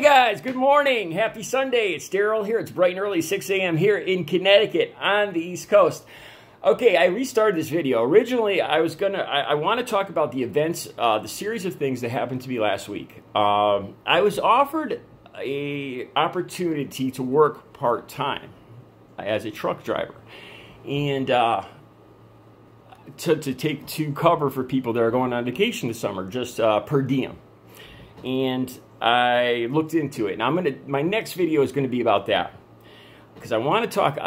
Hey guys, good morning. Happy Sunday. It's Daryl here. It's bright and early, 6 a.m. here in Connecticut on the East Coast. Okay, I restarted this video. Originally, I want to talk about the events, the series of things that happened to me last week. I was offered an opportunity to work part-time as a truck driver. And to cover for people that are going on vacation this summer, just per diem. And I looked into it, and my next video is going to be about that, because I want to talk.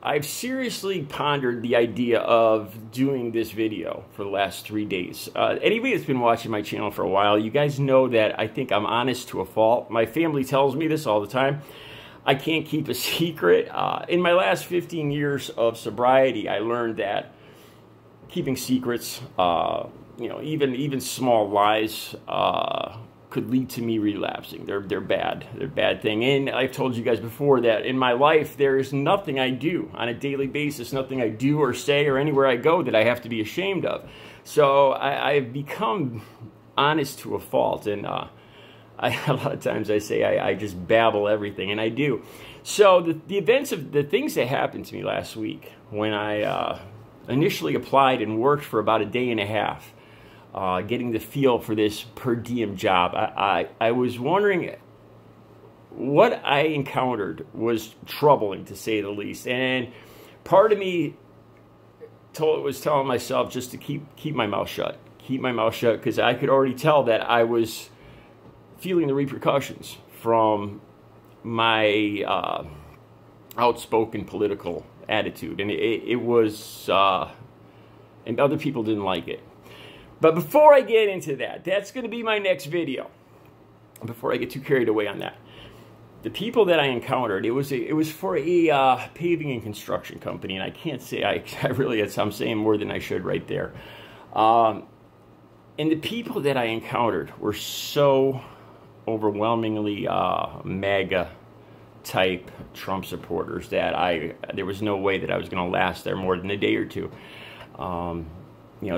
I've seriously pondered the idea of doing this video for the last 3 days. Anybody that's been watching my channel for a while, you guys know that I think I'm honest to a fault. My family tells me this all the time. I can't keep a secret. In my last 15 years of sobriety, I learned that keeping secrets, even small lies, could lead to me relapsing. They're bad. They're a bad thing. And I've told you guys before that in my life, there is nothing I do on a daily basis, nothing I do or say or anywhere I go that I have to be ashamed of. So I've become honest to a fault. And a lot of times I say I just babble everything, and I do. So the things that happened to me last week when I initially applied and worked for about a day and a half, getting the feel for this per diem job, I was wondering, what I encountered was troubling, to say the least. And part of me was telling myself just to keep my mouth shut. Keep my mouth shut, because I could already tell that I was feeling the repercussions from my outspoken political attitude. And it was, and other people didn't like it. But before I get into that, that's going to be my next video. Before I get too carried away on that, the people that I encountered, it was for a paving and construction company, and I can't say I'm saying more than I should right there. And the people that I encountered were so overwhelmingly MAGA type Trump supporters that there was no way that I was going to last there more than a day or two.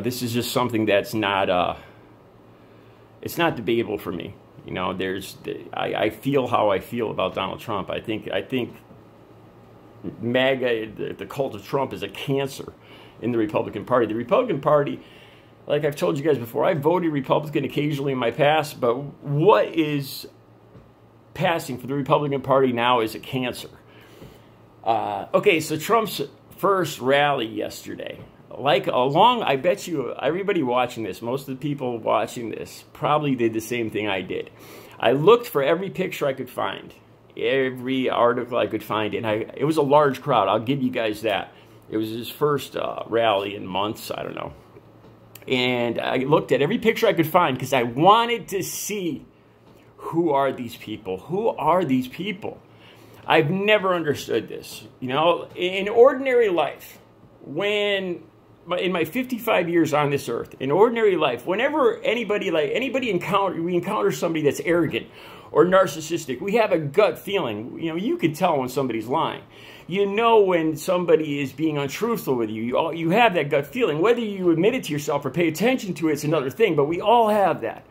This is just something that's not, it's not debatable for me. I feel how I feel about Donald Trump. I think MAGA, the cult of Trump, is a cancer in the Republican Party. The Republican Party, like I've told you guys before, I voted Republican occasionally in my past, but what is passing for the Republican Party now is a cancer. Okay, so Trump's first rally yesterday, I bet you everybody watching this, most of the people watching this probably did the same thing I did. I looked for every picture I could find, every article I could find, and it was a large crowd. I'll give you guys that. It was his first rally in months, I don't know. And I looked at every picture I could find because I wanted to see, who are these people? Who are these people? I've never understood this. In ordinary life, in my 55 years on this earth, in ordinary life, whenever we encounter somebody that's arrogant or narcissistic, we have a gut feeling. You can tell when somebody's lying. You know when somebody is being untruthful with you. You have that gut feeling. Whether you admit it to yourself or pay attention to it, it's another thing, but we all have that.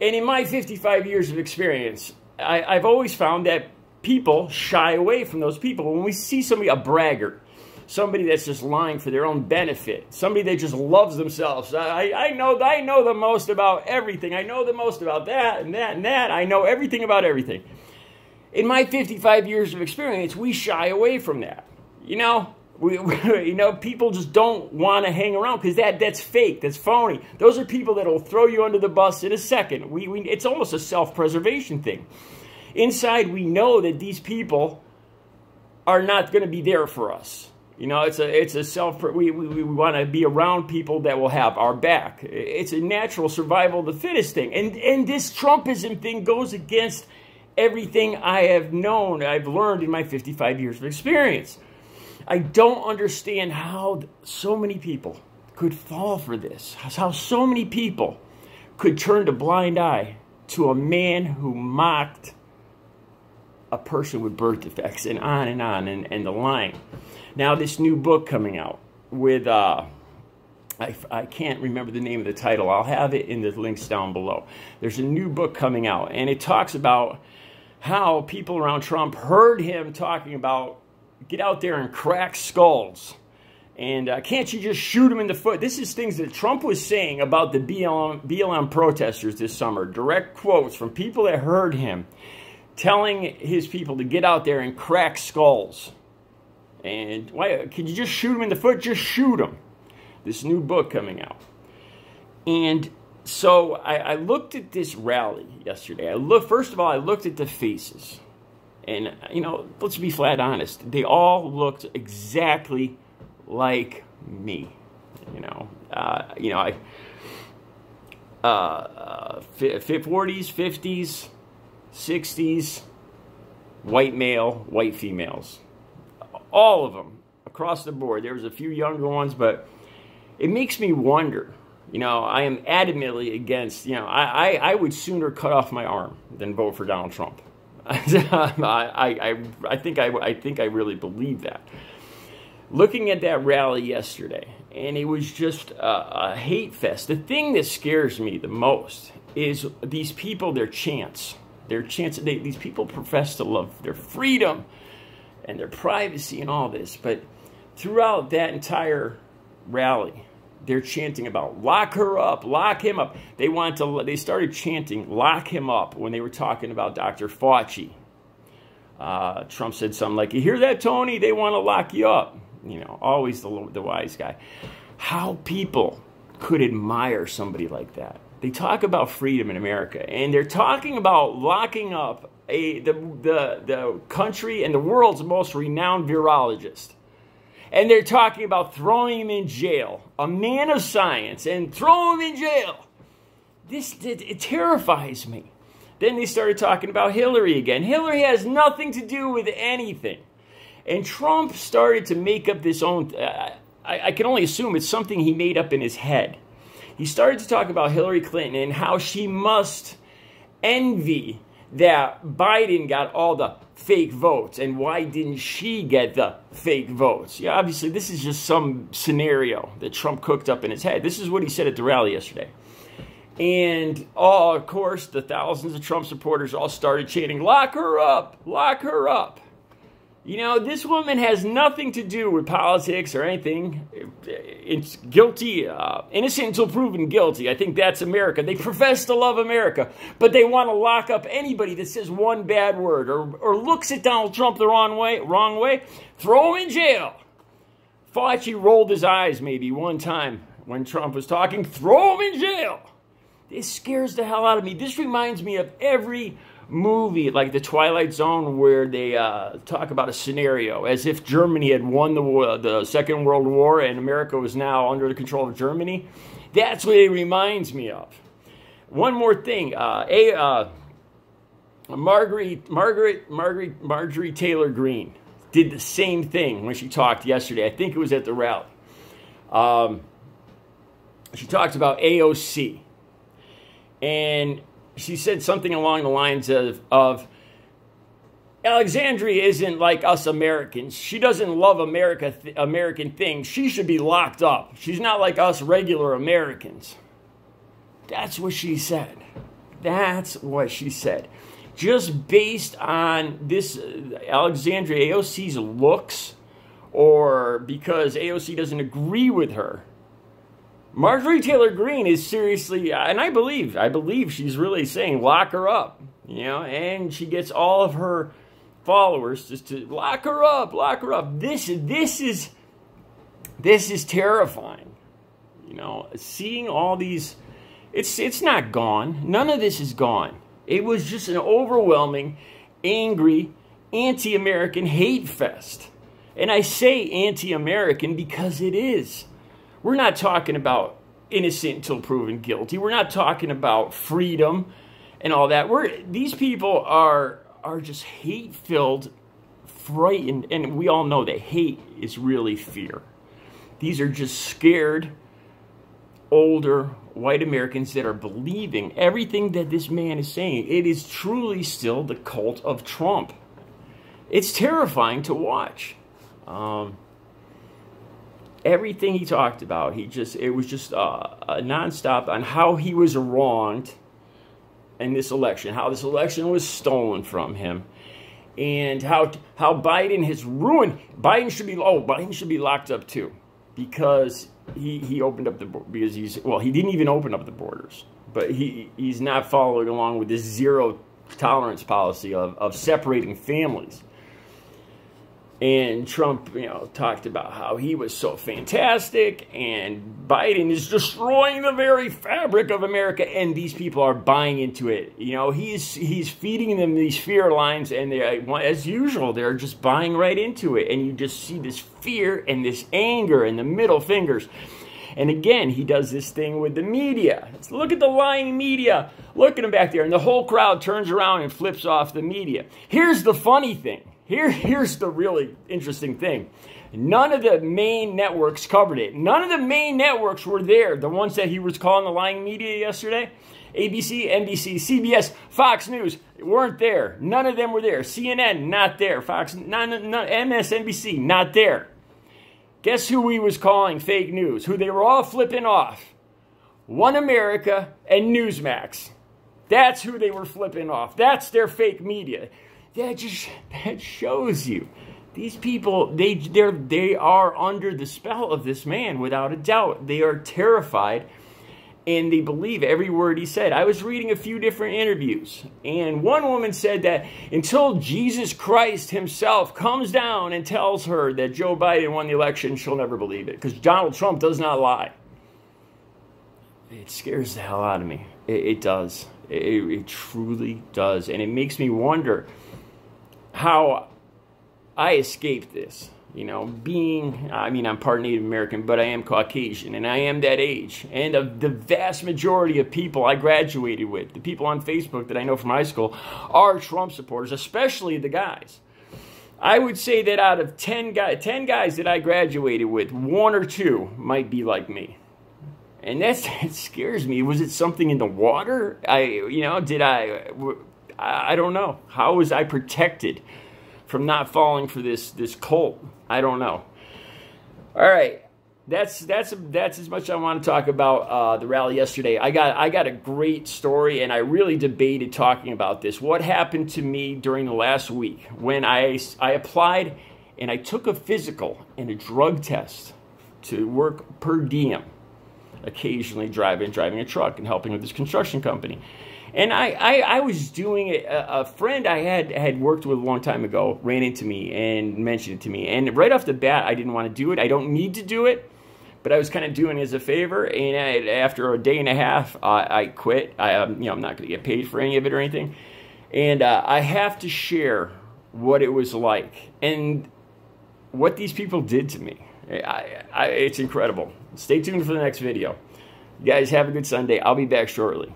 And in my 55 years of experience, I've always found that people shy away from those people. When we see somebody, a braggart, somebody that's just lying for their own benefit, somebody that just loves themselves. I know the most about everything. I know the most about that and that and that. I know everything about everything. In my 55 years of experience, we shy away from that. People just don't want to hang around because that's fake. That's phony. Those are people that will throw you under the bus in a second. It's almost a self-preservation thing. Inside, we know that these people are not going to be there for us. We want to be around people that will have our back. It's a natural survival of the fittest thing. And this Trumpism thing goes against everything I have known, I've learned in my 55 years of experience. I don't understand how so many people could fall for this. How so many people could turn a blind eye to a man who mocked a person with birth defects, and on and on, and the lying. Now this new book coming out with I can't remember the name of the title. I'll have it in the links down below. There's a new book coming out, and it talks about how people around Trump heard him talking about get out there and crack skulls. And can't you just shoot him in the foot? This is things that Trump was saying about the BLM protesters this summer. Direct quotes from people that heard him telling his people to get out there and crack skulls. And why? Could you just shoot him in the foot? Just shoot him. This new book coming out. And so I looked at this rally yesterday. First of all, I looked at the faces. And, you know, let's be flat honest. They all looked exactly like me. You know, 40s, 50s, 60s, white male, white females. All of them across the board. There was a few younger ones, but it makes me wonder. You know, I am adamantly against, you know, I would sooner cut off my arm than vote for Donald Trump. I think I really believe that. Looking at that rally yesterday, and it was just a hate fest. The thing that scares me the most is these people, their chants. These people profess to love their freedom and their privacy and all this, but throughout that entire rally, they're chanting about lock her up, lock him up. They started chanting lock him up when they were talking about Dr. Fauci. Trump said something like, you hear that, Tony? They want to lock you up. You know, always the wise guy. How people could admire somebody like that. They talk about freedom in America, and they're talking about locking up the country and the world's most renowned virologist. And they're talking about throwing him in jail, a man of science, and throw him in jail. It terrifies me. Then they started talking about Hillary again. Hillary has nothing to do with anything. And Trump started to make up this own, I can only assume it's something he made up in his head. He started to talk about Hillary Clinton and how she must envy that Biden got all the fake votes, and why didn't she get the fake votes? Yeah, obviously this is just some scenario that Trump cooked up in his head. This is what he said at the rally yesterday. And, of course, the thousands of Trump supporters all started chanting, lock her up, lock her up. You know, this woman has nothing to do with politics or anything. It's guilty, innocent until proven guilty. I think that's America. They profess to love America, but they want to lock up anybody that says one bad word or looks at Donald Trump the wrong way, throw him in jail. Fauci rolled his eyes maybe one time when Trump was talking, throw him in jail. This scares the hell out of me. This reminds me of every movie like The Twilight Zone where they talk about a scenario as if Germany had won the Second World War and America was now under the control of Germany. That's what it reminds me of. One more thing. Marjorie Taylor Greene did the same thing when she talked yesterday. I think it was at the rally. She talked about AOC. And she said something along the lines of Alexandria isn't like us Americans. She doesn't love American things. She should be locked up. She's not like us regular Americans. That's what she said. That's what she said. Just based on this Alexandria AOC's looks, or because AOC doesn't agree with her, Marjorie Taylor Greene is seriously, and I believe she's really saying lock her up, you know, and she gets all of her followers just to lock her up, lock her up. This is terrifying, you know. Seeing all these, it's not gone. None of this is gone. It was just an overwhelming, angry, anti-American hate fest, and I say anti-American because it is. We're not talking about innocent until proven guilty. We're not talking about freedom and all that. These people are just hate-filled, frightened, and we all know that hate is really fear. These are just scared, older, white Americans that are believing everything that this man is saying. It is truly still the cult of Trump. It's terrifying to watch. everything he talked about, it was just a nonstop on how he was wronged in this election, how this election was stolen from him, and how Biden has ruined. Biden should be locked up too, because he opened up he didn't even open up the borders, but he's not following along with this zero tolerance policy of separating families. And Trump, talked about how he was so fantastic, and Biden is destroying the very fabric of America, and these people are buying into it. He's feeding them these fear lines, and as usual, they're just buying right into it. And you just see this fear and this anger and the middle fingers. And again, he does this thing with the media. Look at the lying media. Look at him back there, and the whole crowd turns around and flips off the media. Here's the funny thing. Here's the really interesting thing. None of the main networks covered it. None of the main networks were there. The ones that he was calling the lying media yesterday. ABC, NBC, CBS, Fox News weren't there. None of them were there. CNN, not there. Fox, MSNBC, not there. Guess who he was calling fake news? Who they were all flipping off? One America and Newsmax. That's who they were flipping off. That's their fake media. That shows you these people, they are under the spell of this man without a doubt. They are terrified, and they believe every word he said. I was reading a few different interviews, and one woman said that until Jesus Christ himself comes down and tells her that Joe Biden won the election, she'll never believe it, because Donald Trump does not lie. It scares the hell out of me. It does. It truly does, and it makes me wonder how I escaped this, I'm part Native American, but I am Caucasian, and I am that age. And the vast majority of people I graduated with, the people on Facebook that I know from high school, are Trump supporters, especially the guys. I would say that out of 10 guys that I graduated with, 1 or 2 might be like me. And it scares me. Was it something in the water? I don't know. How was I protected from not falling for this cult? I don't know. All right, that's as much as I want to talk about the rally yesterday. I got a great story, and I really debated talking about this. What happened to me during the last week when I applied and I took a physical and a drug test to work per diem, occasionally driving a truck and helping with this construction company. And I was doing it. A friend I had worked with a long time ago ran into me and mentioned it to me. And right off the bat, I didn't want to do it. I don't need to do it, but I was kind of doing it as a favor. And after a day and a half, I quit. I'm not going to get paid for any of it or anything. And I have to share what it was like and what these people did to me. It's incredible. Stay tuned for the next video. You guys have a good Sunday. I'll be back shortly.